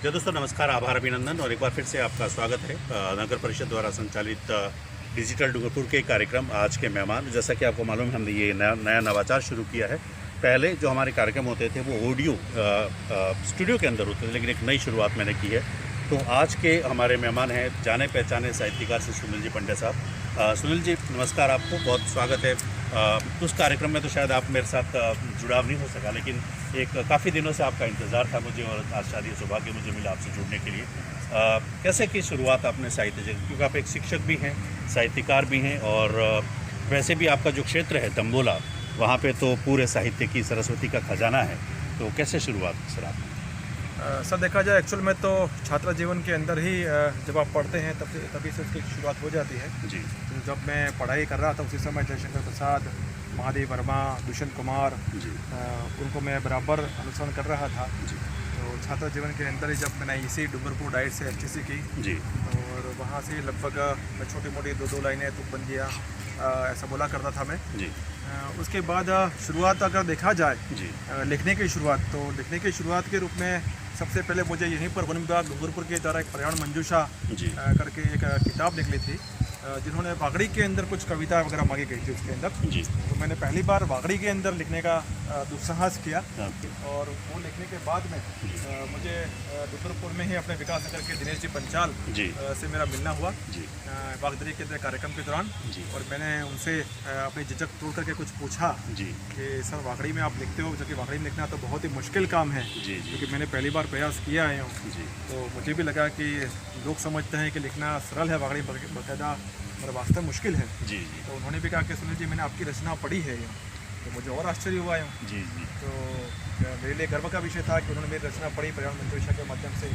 प्रिय दोस्तों नमस्कार, आभार, अभिनंदन और एक बार फिर से आपका स्वागत है नगर परिषद द्वारा संचालित डिजिटल डूंगरपुर के कार्यक्रम आज के मेहमान। जैसा कि आपको मालूम है, हमने ये नया नवाचार शुरू किया है। पहले जो हमारे कार्यक्रम होते थे वो ऑडियो स्टूडियो के अंदर होते थे, लेकिन एक नई शुरुआत मैंने की है। तो आज के हमारे मेहमान हैं जाने पहचाने साहित्यकार से सुनील जी पंड्या साहब। सुनील जी नमस्कार, आपको बहुत स्वागत है। उस कार्यक्रम में तो शायद आप मेरे साथ जुड़ाव नहीं हो सका, लेकिन एक काफ़ी दिनों से आपका इंतज़ार था मुझे, और आज शादी सौभाग्य मुझे मिला आपसे जुड़ने के लिए। कैसे की शुरुआत आपने साहित्य जगत, क्योंकि आप एक शिक्षक भी हैं, साहित्यकार भी हैं, और वैसे भी आपका जो क्षेत्र है दम्बोला, वहाँ पे तो पूरे साहित्य की सरस्वती का खजाना है। तो कैसे शुरुआत सर आपने? सर देखा जाए एक्चुअल में तो छात्र जीवन के अंदर ही जब आप पढ़ते हैं तभी से उसकी शुरुआत हो जाती है जी। तो जब मैं पढ़ाई कर रहा था उसी समय जयशंकर प्रसाद, महादेव वर्मा, दुष्यंत कुमार जी। उनको मैं बराबर अनुसरण कर रहा था जी। तो छात्र जीवन के अंदर ही जब मैंने इसी डूंगरपुर डाइट से HTC की जी। और वहाँ से लगभग मैं छोटी मोटी दो लाइनें तुक बन गया ऐसा बोला करता था मैं जी। उसके बाद शुरुआत अगर देखा जाए जी। लिखने की शुरुआत, तो लिखने की शुरुआत के रूप में सबसे पहले मुझे यहीं पर वन विभाग डूंगरपुर के द्वारा एक पर्यावरण मंजूषा करके एक किताब निकली थी, जिन्होंने वागड़ी के अंदर कुछ कविता वगैरह मांगी गई थी उसके अंदर जी। तो मैंने पहली बार वागड़ी के अंदर लिखने का दुस्साहस किया और वो लिखने के बाद में मुझे डूंगरपुर में ही अपने विकास नगर के दिनेश जी पंचाल से मेरा मिलना हुआ वागदरी के कार्यक्रम के दौरान, और मैंने उनसे अपनी झिझक तोड़ करके कुछ पूछा कि सर वागड़ी में आप लिखते हो, जो कि वागड़ी में लिखना तो बहुत ही मुश्किल काम है, क्योंकि मैंने पहली बार प्रयास किया है तो मुझे भी लगा कि लोग समझते हैं कि लिखना सरल है, वागड़ी बाकायदा और वास्तव मुश्किल है। तो उन्होंने भी कहा कि सुनील जी मैंने आपकी रचना पढ़ी है तो मुझे और आश्चर्य हुआ है। तो मेरे लिए गर्व का विषय था कि उन्होंने मेरी रचना पढ़ी पर्यावरण मंजूषा के माध्यम से।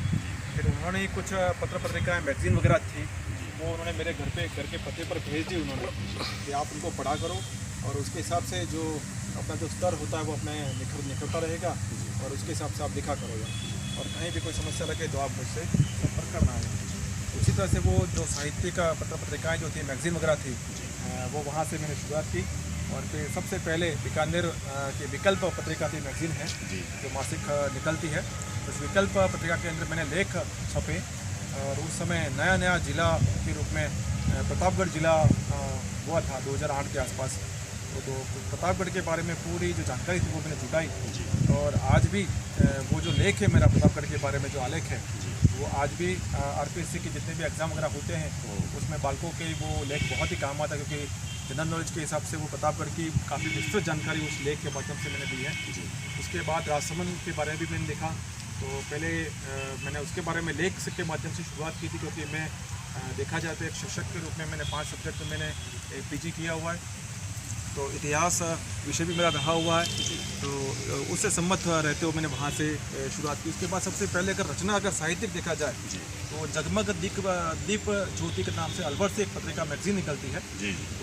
फिर उन्होंने कुछ पत्र पत्रिकाएँ, मैगजीन वगैरह थी, वो उन्होंने मेरे घर के पते पर भेज दी उन्होंने कि आप उनको पढ़ा करो और उसके हिसाब से जो अपना जो स्तर होता है वो अपने निखरता रहेगा और उसके हिसाब से आप लिखा करोगे, और कहीं भी कोई समस्या लगे तो आप मुझसे संपर्क करना है। उसी तरह से वो जो साहित्य का पत्र पत्रिकाएँ जो थी, मैगजीन वगैरह थी, वो वहाँ से मैंने शुरुआत की। और फिर सबसे पहले बीकानेर की विकल्प पत्रिका की मैगजीन है जो मासिक निकलती है, उस विकल्प पत्रिका के अंदर मैंने लेख छपे और उस समय नया जिला के रूप में प्रतापगढ़ जिला हुआ था 2008 के आसपास। तो प्रतापगढ़ के बारे में पूरी जो जानकारी थी वो मैंने जुटाई, और आज भी वो जो लेख है मेरा प्रतापगढ़ के बारे में जो आलेख है वो आज भी RPSC के जितने भी एग्ज़ाम वगैरह होते हैं उसमें बालकों के वो लेख बहुत ही काम आता है, क्योंकि जनरल नॉलेज के हिसाब से वो प्रतापगढ़ की काफ़ी विस्तृत जानकारी उस लेख के माध्यम से मैंने दी है। उसके बाद राजसमंद के बारे में भी मैंने लिखा, तो पहले मैंने उसके बारे में लेख के माध्यम से शुरुआत की थी, क्योंकि मैं देखा जाए तो एक शिक्षक के रूप में मैंने 5 सब्जेक्ट में मैंने PG किया हुआ है, तो इतिहास विषय भी मेरा रहा हुआ है, तो उससे सम्मत रहते हुए मैंने वहाँ से शुरुआत की। उसके बाद सबसे पहले अगर साहित्यिक देखा जाए तो जगमग दीप ज्योति के नाम से अलवर से एक पत्रिका मैगजीन निकलती है।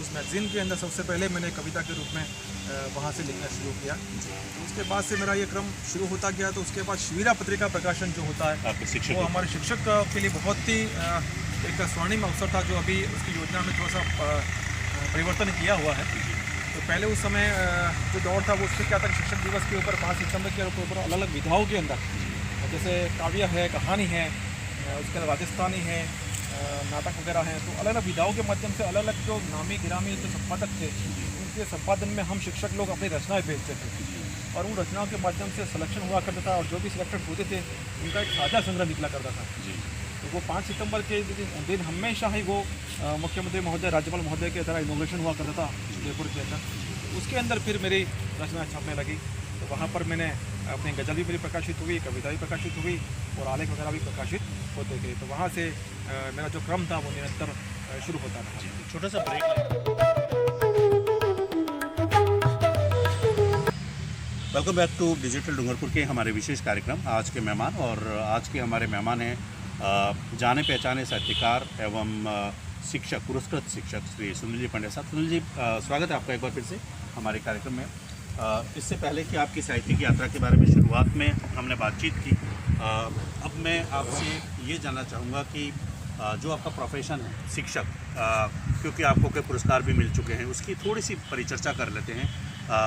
उस मैगजीन के अंदर सबसे पहले मैंने कविता के रूप में वहाँ से लिखना शुरू किया। तो उसके बाद से मेरा ये क्रम शुरू होता गया। तो उसके बाद शिविरा पत्रिका प्रकाशन जो होता है वो हमारे शिक्षक के लिए बहुत ही एक स्वर्णिम अवसर था, जो अभी उसकी योजना में थोड़ा सा परिवर्तन किया हुआ है। तो पहले उस समय जो दौर था वो उससे क्या था, शिक्षक दिवस के ऊपर 5 सितंबर के ऊपर अलग अलग विधाओं के अंदर, जैसे काव्य है, कहानी है, उसके बाद राजस्थानी है, नाटक वगैरह हैं, तो अलग अलग विधाओं के माध्यम से अलग अलग जो नामी गिरामी जो संपादक थे उनके संपादन में हम शिक्षक लोग अपनी रचनाएँ भेजते थे, और उन रचनाओं के माध्यम से सिलेक्शन हुआ करता था, और जो भी सिलेक्टेड होते थे उनका एक साझा संग्रह निकला करता था। तो वो 5 सितंबर के दिन हमेशा ही वो मुख्यमंत्री महोदय, राज्यपाल महोदय के द्वारा इनोग्रेशन हुआ करता था जयपुर के अंदर। तो उसके अंदर फिर मेरी रचना छपने लगी, तो वहाँ पर मैंने अपनी गज़ल भी मेरी प्रकाशित हुई, कविता भी प्रकाशित हुई और आलेख वगैरह भी प्रकाशित होते गए। तो वहाँ से मेरा जो क्रम था वो निरंतर शुरू होता रहा। छोटा सा break. Welcome back to digital Dungarpur के हमारे विशेष कार्यक्रम आज के मेहमान, और आज के हमारे मेहमान हैं जाने पहचाने साहित्यकार एवं शिक्षक, पुरस्कृत शिक्षक श्री सुनील जी पंड्या साहब। सुनील जी स्वागत है आपका एक बार फिर से हमारे कार्यक्रम में। इससे पहले कि आपकी साहित्यिक यात्रा के बारे में शुरुआत में हमने बातचीत की, अब मैं आपसे ये जानना चाहूँगा कि जो आपका प्रोफेशन है शिक्षक, क्योंकि आपको कई पुरस्कार भी मिल चुके हैं, उसकी थोड़ी सी परिचर्चा कर लेते हैं।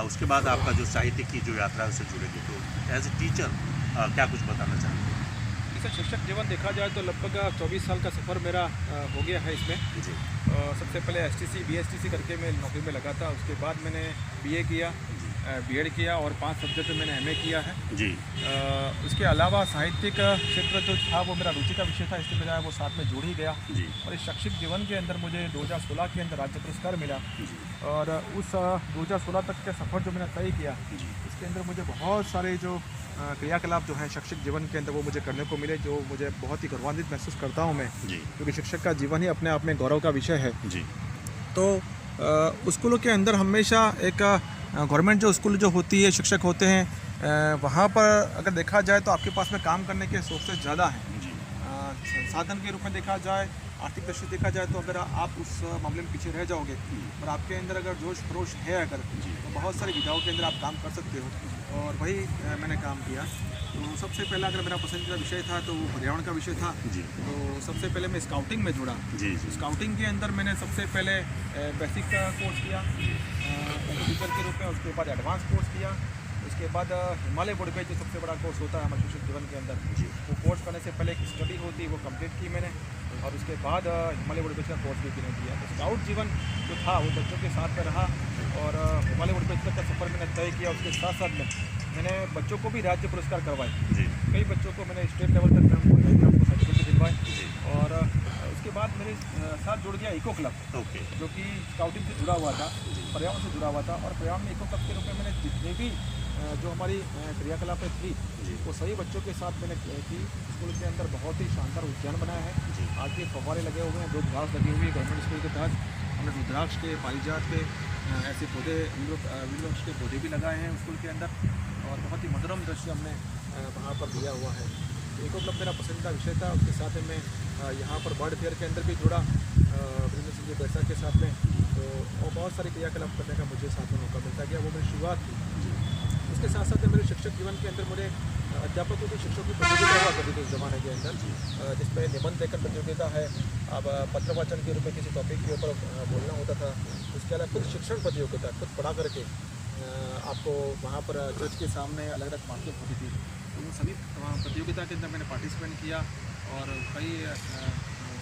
उसके बाद आपका जो साहित्य की जो यात्रा है उससे जुड़ेगी। तो एज ए टीचर क्या कुछ बताना चाहेंगे? वैसे शिक्षक जीवन देखा जाए तो लगभग 24 साल का सफ़र मेरा हो गया है इसमें। जी सबसे पहले STC BSTC करके मैं नौकरी में लगा था, उसके बाद मैंने BA किया, B.Ed किया और 5 सब्जेक्ट में मैंने MA किया है। जी उसके अलावा साहित्यिक क्षेत्र जो था वो मेरा रुचि का विषय था, इसलिए मेरा वो साथ में जुड़ ही गया। जी और इस शैक्षिक जीवन के अंदर मुझे 2016 के अंदर राज्य पुरस्कार मिला जी और उस 2016 तक के सफ़र जो मैंने तय किया जी इसके अंदर मुझे बहुत सारे जो क्रियाकलाप जो हैं शैक्षिक जीवन के अंदर वो मुझे करने को मिले, जो मुझे बहुत ही गौरवान्वित महसूस करता हूँ मैं, जी क्योंकि शिक्षक का जीवन ही अपने आप में गौरव का विषय है। जी तो स्कूलों के अंदर हमेशा एक गवर्नमेंट जो स्कूल जो होती है, शिक्षक होते हैं, वहाँ पर अगर देखा जाए तो आपके पास में काम करने के सोर्सेज ज़्यादा हैं। जी संसाधन के रूप में देखा जाए, आर्थिक दृष्टि देखा जाए तो अगर आप उस मामले में पीछे रह जाओगे और आपके अंदर अगर जोश खरोश है अगर, तो बहुत सारी विधाओं के अंदर आप काम कर सकते हो। और वही मैंने काम किया। तो सबसे पहला अगर मेरा पसंदीदा विषय था तो वो पर्यावरण का विषय था। जी तो सबसे पहले मैं स्काउटिंग में जुड़ा। जी जी स्काउटिंग के अंदर मैंने सबसे पहले बेसिक का कोर्स किया टीचर के रूप में, उसके बाद एडवांस कोर्स किया, उसके बाद हिमालय बोर्ड पे जो सबसे बड़ा कोर्स होता है हमारे शिक्षक जीवन के अंदर, जी वो कोर्स करने से पहले एक स्टडी होती है वो कंप्लीट की मैंने, और उसके बाद हिमालय बोर्ड बेच का कोर्स भी मैंने किया। तो स्काउट जीवन जो था वो बच्चों के साथ में रहा और हिमालय बोर्ड बेच का सफ़र मैंने तय किया। उसके साथ साथ में मैंने बच्चों को भी राज्य पुरस्कार करवाए, जी कई बच्चों को मैंने स्टेट लेवल तक उनको सर्टिफिकेट दिलवाए। और उसके बाद मेरे साथ जुड़ गया इको क्लब, ओके जो कि स्काउटिंग से जुड़ा हुआ था, पर्यावरण से जुड़ा हुआ था। और पर्यावरण में इको क्लब के रूप में मैंने जितने भी जो हमारी क्रियाकलापें थी वो सभी बच्चों के साथ मैंने की। स्कूल के अंदर बहुत ही शानदार उद्यान बनाया है, आज के फव्वारे लगे हुए हैं, 2 घास लगी हुई है गवर्नमेंट स्कूल के तहत। हमने रुद्राक्ष के, पारिजात के ऐसे पौधे, विलवृक्ष के पौधे भी लगाए हैं स्कूल के अंदर, और बहुत ही मनोरम दृश्य हमने वहाँ पर दिया हुआ है। इको क्लब मेरा पसंदीदा विषय था। उसके साथ में मैं यहाँ पर बर्ड फेयर के अंदर भी जुड़ा वीरेंद्र सिंह जी बैसा के साथ में। तो और बहुत सारे क्रियाकलाप करने का मुझे साथ में मौका मिलता गया, वो मेरी शुरुआत थी। उसके साथ साथ मेरे शिक्षक जीवन के अंदर मुझे अध्यापकों की शिक्षकों की प्रतियोगिता हुआ करती थी उस ज़माने के अंदर, जिसमें निबंध लेखन प्रतियोगिता है, अब पत्र वाचन के रूप में किसी टॉपिक के ऊपर बोलना होता था। उसके अलावा खुद शिक्षण प्रतियोगिता, खुद पढ़ा करके आपको वहाँ पर जज के सामने अलग अलग मार्किंग होती थी। तो उन सभी प्रतियोगिता के अंदर मैंने पार्टिसिपेट किया और कई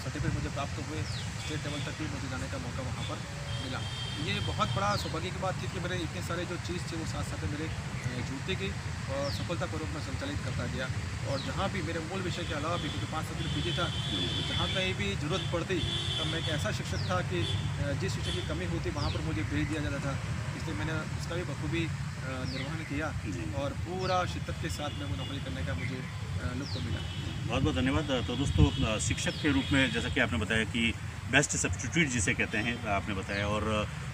सर्टिफिकेट मुझे प्राप्त हुए, स्टेट लेवल तक भी मुझे जाने का मौका वहाँ पर मिला। ये बहुत बड़ा सौभाग्य की बात थी कि मेरे इतने सारे जो चीज़ थे वो साथ साथ मेरे जुड़ती गई और सफलतापूर्वक मैं संचालित करता गया। और जहाँ भी मेरे मूल विषय के अलावा भी, क्योंकि 5 सब्जेक्ट पीजी था, तो जहाँ कहीं भी ज़रूरत पड़ती तब मैं एक ऐसा शिक्षक था कि जिस शिक्षक की कमी होती वहाँ पर मुझे भेज दिया जाता था। इसलिए मैंने उसका भी बखूबी निर्वहन किया और पूरा शिद्दत के साथ में वो नौकरी करने का मुझे लुत्फ़ मिला। बहुत बहुत धन्यवाद। तो दोस्तों, शिक्षक के रूप में जैसा कि आपने बताया कि बेस्ट सब्स्टिट्यूट जिसे कहते हैं आपने बताया, और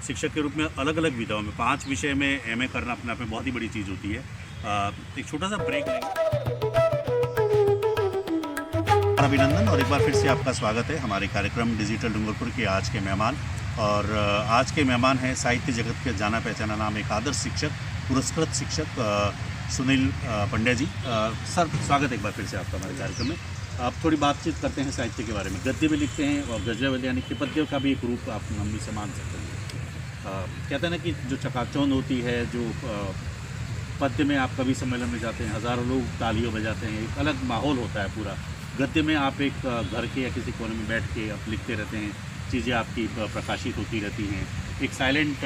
शिक्षक के रूप में अलग अलग विधाओं में 5 विषय में MA करना अपने आप में बहुत ही बड़ी चीज़ होती है। एक छोटा सा ब्रेक लेंगे। अभिनंदन और एक बार फिर से आपका स्वागत है हमारे कार्यक्रम डिजिटल डूंगरपुर के आज के मेहमान। और आज के मेहमान हैं साहित्य जगत के जाना पहचाना नाम एक आदर्श शिक्षक, पुरस्कृत शिक्षक सुनील पंड्या जी। सर, स्वागत एक बार फिर से आपका हमारे कार्यक्रम में। आप थोड़ी बातचीत करते हैं साहित्य के बारे में। गद्य भी लिखते हैं और गज़ल यानी कि पद्य का भी एक रूप आप हम भी समान सकते हैं। कहते हैं ना कि जो चकाचौंध होती है, जो पद्य में आप कवि सम्मेलन में जाते हैं, हज़ारों लोग तालियों बजाते हैं, एक अलग माहौल होता है पूरा। गद्य में आप एक घर के या किसी कोने में बैठ के आप लिखते रहते हैं, चीज़ें आपकी प्रकाशित होती रहती हैं, एक साइलेंट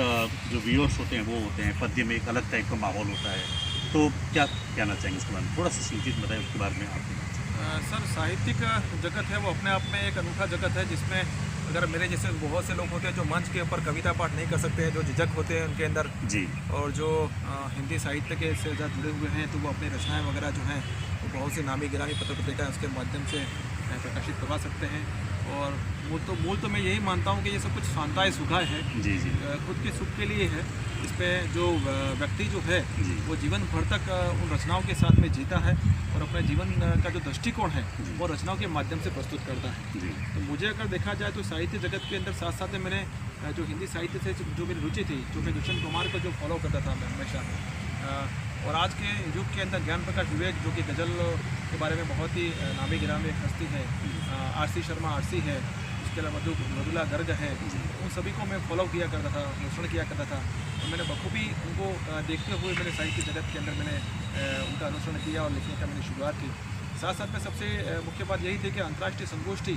जो व्यूअर्स होते हैं वो होते हैं। पद्य में एक अलग टाइप का माहौल होता है। तो क्या कहना चाहेंगे इसके बारे में? थोड़ा सा संक्षिप्त बताएं उसके बारे में आपको। सर, साहित्यिक जगत है वो अपने आप में एक अनूठा जगत है, जिसमें अगर मेरे जैसे बहुत से लोग होते हैं जो मंच के ऊपर कविता पाठ नहीं कर सकते हैं, जो झिझक होते हैं उनके अंदर जी, और जो हिंदी साहित्य के से ज़्यादा जुड़े हुए हैं, तो वो अपनी रचनाएं वगैरह जो हैं वो बहुत सी नामी गिरामी पत्र पत्रिका उसके माध्यम से प्रकाशित करवा सकते हैं। और मूल तो मैं यही मानता हूँ कि ये सब कुछ शांताए सुखाए है, जी जी, खुद के सुख के लिए है। इस पर जो व्यक्ति जो है वो जीवन भर तक उन रचनाओं के साथ में जीता है और अपने जीवन का जो दृष्टिकोण है वो रचनाओं के माध्यम से प्रस्तुत करता है। तो मुझे अगर देखा जाए तो साहित्य जगत के अंदर साथ साथ में मैंने जो हिंदी साहित्य से जो मेरी रुचि थी, जो मैं दुष्यंत कुमार को जो फॉलो करता था मैं हमेशा, और आज के युग के अंदर ज्ञान प्रकाश विवेक जो कि गज़ल के बारे में बहुत ही नामी गिरामी एक हस्ती है, RC शर्मा RC है, उसके अलावा मृदुला गर्ग है, उन सभी को मैं फॉलो किया करता था, अनुसरण किया करता था। तो मैंने बखूबी उनको देखते हुए मेरे साहित्य जगत के अंदर मैंने उनका अनुसरण किया और लिखने का मैंने शुरुआत की। साथ साथ में सबसे मुख्य बात यही थी कि अंतर्राष्ट्रीय संगोष्ठी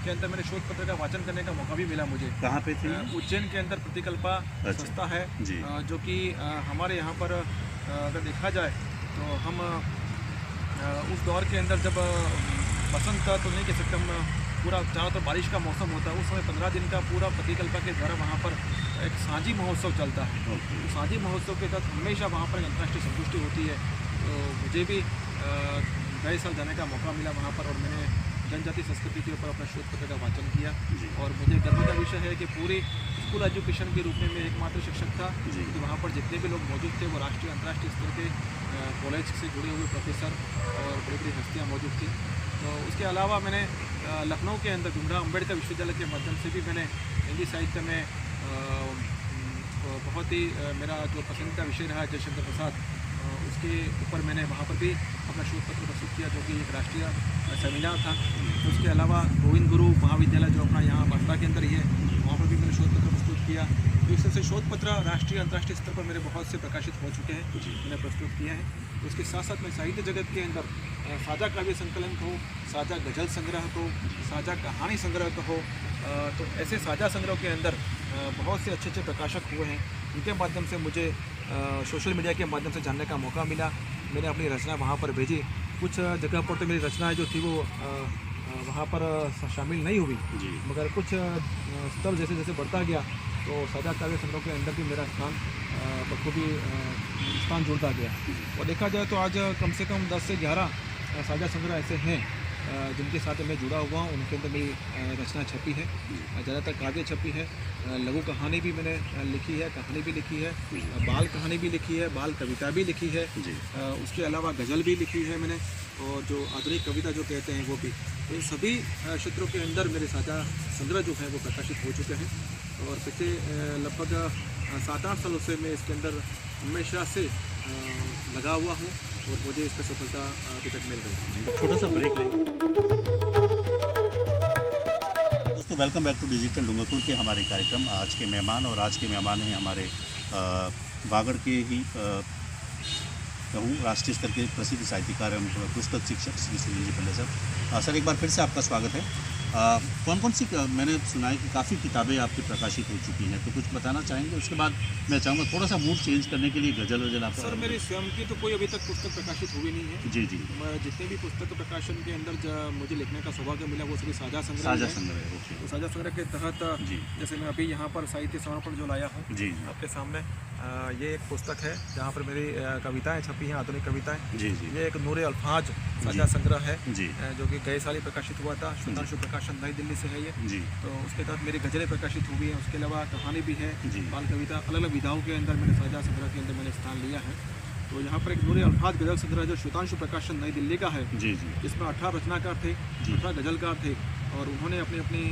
के अंदर मेरे शोध पत्र का वाचन करने का मौका भी मिला मुझे। कहाँ पे थे? उज्जैन के अंदर प्रतिकल्पा संस्था है जो कि हमारे यहाँ पर अगर देखा जाए तो हम उस दौर के अंदर जब बसंत तो नहीं कह सकते, हम पूरा चारों तरफ बारिश का मौसम होता है, उस समय 15 दिन का पूरा प्रतिकल्पा के द्वारा वहाँ पर एक साझी महोत्सव चलता है। तो साझी महोत्सव के तहत हमेशा वहाँ पर एक अंतर्राष्ट्रीय संगोष्ठी होती है। तो मुझे भी गए साल जाने का मौका मिला वहाँ पर, और मैंने जनजाति संस्कृति के ऊपर अपना शोध पत्र का वाचन किया। और मुझे गर्व का विषय है कि पूरी स्कूल एजुकेशन के रूप में मैं एकमात्र शिक्षक था कि वहाँ पर जितने भी लोग मौजूद थे वो राष्ट्रीय अंतर्राष्ट्रीय स्तर के कॉलेज से जुड़े हुए प्रोफेसर और बड़ी बड़ी हस्तियाँ मौजूद थी। तो उसके अलावा मैंने लखनऊ के अंदर भीमराव अम्बेडकर विश्वविद्यालय के माध्यम से भी मैंने हिंदी साहित्य में बहुत ही मेरा जो पसंद का विषय रहा जयशंकर प्रसाद, उसके ऊपर मैंने वहाँ पर भी अपना शोध पत्र प्रस्तुत किया जो कि एक राष्ट्रीय सेमिनार था। उसके अलावा गोविंद गुरु महाविद्यालय जो अपना यहाँ बांसवाड़ा के अंदर ही है, वहाँ पर भी मैंने शोध पत्र प्रस्तुत किया। तो इस तरह से शोध पत्र राष्ट्रीय अंतर्राष्ट्रीय स्तर पर मेरे बहुत से प्रकाशित हो चुके हैं, मैंने प्रस्तुत किए हैं। उसके साथ साथ मैं साहित्य जगत के अंदर साझा काव्य संकलन कहो, साझा गज़ल संग्रह कहो, साझा कहानी संग्रह कहो, तो ऐसे साझा संग्रह के अंदर बहुत से अच्छे अच्छे प्रकाशक हुए हैं। इनके माध्यम से मुझे सोशल मीडिया के माध्यम से जानने का मौका मिला। मैंने अपनी रचना वहाँ पर भेजी। कुछ जगह पर तो मेरी रचनाएं जो थी वो वहाँ पर शामिल नहीं हुई, मगर कुछ स्तर जैसे जैसे बढ़ता गया तो साझा काव्य संग्रह के अंदर भी मेरा स्थान बखूबी स्थान जुड़ता गया। और देखा जाए तो आज कम से कम 10 से 11 साझा संग्रह ऐसे हैं जिनके साथ मैं जुड़ा हुआ हूँ। उनके अंदर मेरी रचना छपी है, ज़्यादातर काव्य छपी है, लघु कहानी भी मैंने लिखी है, कहानी भी लिखी है, बाल कहानी भी लिखी है, बाल कविता भी लिखी है, उसके अलावा गज़ल भी लिखी है मैंने, और जो आधुनिक कविता जो कहते हैं वो भी। तो इन सभी क्षेत्रों के अंदर मेरे साझा संग्रह जो है वो प्रकाशित हो चुके हैं। और पिछले लगभग 7-8 सालों से मैं इसके अंदर हमेशा से लगा हुआ हूँ और मुझे इस पर सफलता अभी तक मिल रही है। छोटा सा ब्रेक लेंगे दोस्तों। Welcome back to digital Dungarpur के हमारे कार्यक्रम। आज के मेहमान हैं हमारे वागड़ के ही कहूँ राष्ट्रीय स्तर के प्रसिद्ध साहित्यकार एवं पुस्तक शिक्षक श्री सुनील जी पंडे सर। सर एक बार फिर से आपका स्वागत है। कौन कौन सी मैंने सुना है कि काफ़ी किताबें आपकी प्रकाशित हो चुकी हैं, तो कुछ बताना चाहेंगे? उसके बाद मैं चाहूँगा थोड़ा सा मूड चेंज करने के लिए गज़ल आप। सर मेरी स्वयं की तो कोई अभी तक पुस्तक प्रकाशित हुई नहीं है। जी। मैं जितने भी पुस्तक प्रकाशन के अंदर मुझे लिखने का सौभाग्य मिला वो सभी साझा संग्रह है। तो साझा संग्रह के तहत जैसे मैं अभी यहाँ पर साहित्य समर्पण जो लाया हूँ आपके सामने, ये एक पुस्तक है जहाँ पर मेरी कविताएं छपी हैं, आधुनिक कविताएं। ये एक नूरे अल्फाज साझा संग्रह है जो कि गए साल ही प्रकाशित हुआ था। सुल्तानशु प्रकाशन नई दिल्ली से है ये। तो उसके तहत मेरी गज़लें प्रकाशित हुई हैं। उसके अलावा कहानी भी है, बाल कविता, अलग अलग विधाओं के अंदर मैंने साझा संग्रह के अंदर मैंने स्थान लिया है। तो यहाँ पर एक नूरे अल्फाज गज़ल संग्रह जो सुल्तानशु प्रकाशन नई दिल्ली का है, इसमें 18 रचनाकार थे, 18 गज़लकार थे, और उन्होंने अपनी अपनी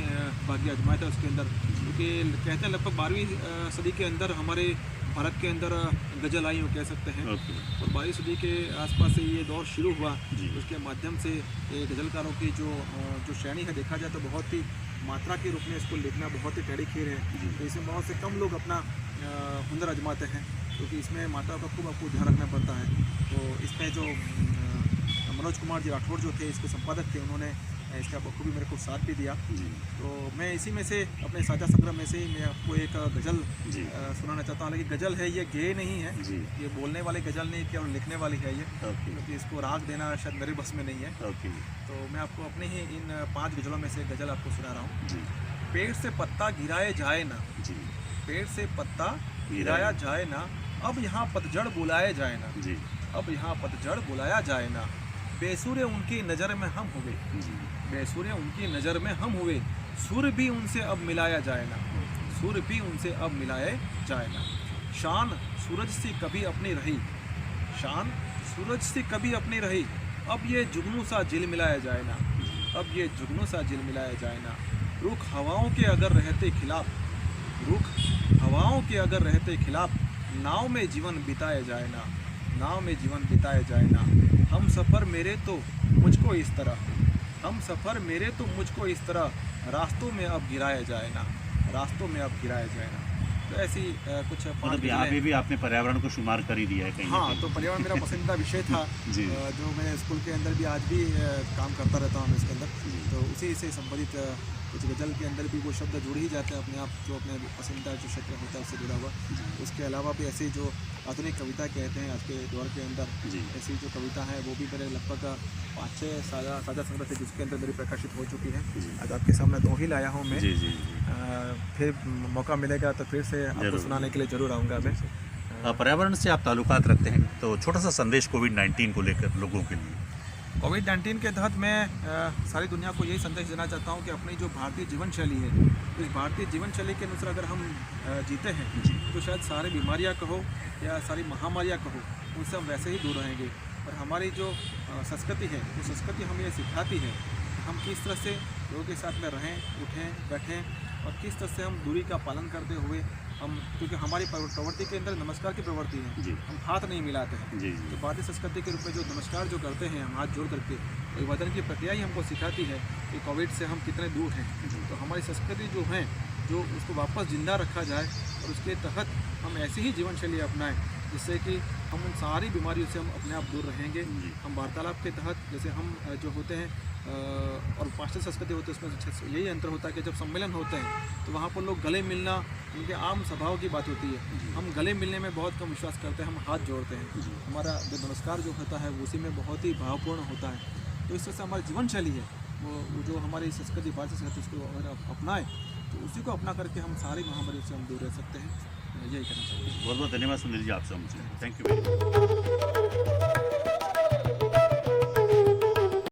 भाग्य आजमाया था उसके अंदर। क्योंकि कहते हैं लगभग 12वीं सदी के अंदर हमारे भारत के अंदर गज़ल आई हो कह सकते हैं। और 12वीं सदी के आसपास से ये दौर शुरू हुआ। उसके माध्यम से गज़लकारों की जो श्रेणी है देखा जाए तो बहुत ही मात्रा के रूप में इसको लिखना बहुत ही टेढ़ी खीर है। तो इसमें बहुत से कम लोग अपना हुनर आजमाते हैं, क्योंकि इसमें मात्रा का खूब आपको ध्यान रखना पड़ता है। तो इसमें जो मनोज कुमार जी राठौड़ जो थे इसके संपादक थे, उन्होंने इसका बखूबी मेरे को साथ भी दिया। तो मैं इसी में से अपने साझा संग्रह में से ही मैं आपको एक गज़ल सुनाना चाहता हूँ। लेकिन गज़ल है ये गेय नहीं है, ये बोलने वाली गज़ल नहीं केवल लिखने वाली है ये, क्योंकि इसको राग देना शायद मेरे बस में नहीं है। तो मैं आपको अपने ही इन 5 गज़लों में से गज़ल आपको सुना रहा हूँ। पेड़ से पत्ता गिराए जाए ना, पेड़ से पत्ता गिराया जाए ना, अब यहाँ पतझड़ बुलाए जाए ना, अब यहाँ पतझड़ बुलाया जाए ना, बेसुरे उनकी नज़र में हम हुए, बेसुरे उनकी नज़र में हम हुए, सुर भी उनसे अब मिलाया जाए ना, सुर भी उनसे अब मिलाए जाए ना। शान सूरज सी कभी अपनी रही, शान सूरज सी कभी अपनी रही, अब ये जुगनू सा जिल मिलाया जाए ना, अब ये जुगनू सा जिल मिलाया जाए ना। रुख हवाओं के अगर रहते खिलाफ, रुख हवाओं के अगर रहते खिलाफ, नाव में जीवन बिताया जाए ना, नाव में जीवन बिताया जाए ना। हम सफ़र मेरे तो मुझको इस तरह, हम सफ़र मेरे तो मुझको इस तरह, रास्तों में अब गिराया जाए ना, रास्तों में अब गिराया जाए ना। तो ऐसी कुछ 5 मतलब यहाँ पे भी आपने पर्यावरण को शुमार कर ही दिया है कहीं ना हाँ, कहीं। तो पर्यावरण मेरा पसंदीदा विषय था जी। जो मैं स्कूल के अंदर भी आज भी काम करता रहता हूँ इसके अंदर। तो उसी से संबंधित कुछ गज़ल के अंदर भी वो शब्द जुड़ ही जाते हैं अपने आप, जो अपने पसंदीदा जो क्षेत्र होता है उससे जुड़ा हुआ। उसके अलावा भी ऐसी जो आधुनिक कविता कहते हैं आज के दौर के अंदर, ऐसी जो कविता है वो भी मेरे लगभग 5-6 साझा संग्रह थे जिसके अंदर मेरी प्रकाशित हो चुकी है। आज आपके सामने 2 ही लाया हूँ मैं। जी जी। फिर मौका मिलेगा तो फिर से आपको सुनाने के लिए ज़रूर आऊँगा मैं। पर्यावरण से आप ताल्लुकात रखते हैं, तो छोटा सा संदेश कोविड-19 को लेकर लोगों के लिए। कोविड-19 के तहत मैं सारी दुनिया को यही संदेश देना चाहता हूँ कि अपनी जो भारतीय जीवन शैली है, इस भारतीय जीवन शैली के अनुसार अगर हम जीते हैं तो शायद सारी बीमारियाँ कहो या सारी महामारियाँ कहो, उनसे हम वैसे ही दूर रहेंगे। और हमारी जो संस्कृति है, वो संस्कृति हमें ये सिखाती है कि हम किस तरह से लोगों के साथ में रहें, उठें, बैठें और किस तरह से हम दूरी का पालन करते हुए हम, क्योंकि हमारी प्रवृत्ति के अंदर नमस्कार की प्रवृत्ति है, हम हाथ नहीं मिलाते हैं। तो भारतीय संस्कृति के रूप में जो नमस्कार जो करते हैं हम हाथ जोड़ करके, अभिवादन की प्रक्रिया ही हमको सिखाती है कि कोविड से हम कितने दूर हैं। तो हमारी संस्कृति जो है, जो उसको वापस जिंदा रखा जाए और उसके तहत हम ऐसी ही जीवन शैली अपनाएं जिससे कि हम उन सारी बीमारियों से हम अपने आप दूर रहेंगे। हम वार्तालाप के तहत, जैसे हम जो होते हैं और पाश्चात्य संस्कृति होती है, उसमें यही अंतर होता है कि जब सम्मेलन होते हैं तो वहाँ पर लोग गले मिलना उनके आम स्वभाव की बात होती है। हम गले मिलने में बहुत कम विश्वास करते हैं, हम हाथ जोड़ते हैं। हमारा जो नमस्कार जो होता है उसी में बहुत ही भावपूर्ण होता है। तो इस तरह से हमारी जीवन शैली है वो जो हमारी संस्कृति भारतीय संस्कृति, उसको अगर अपनाएं तो उसी को अपना करके हम सारी महामारियों से हम दूर रह सकते हैं। यही कहना चाहते हैं। बहुत बहुत धन्यवाद सुनील जी, आपसे हमसे। Thank you very much.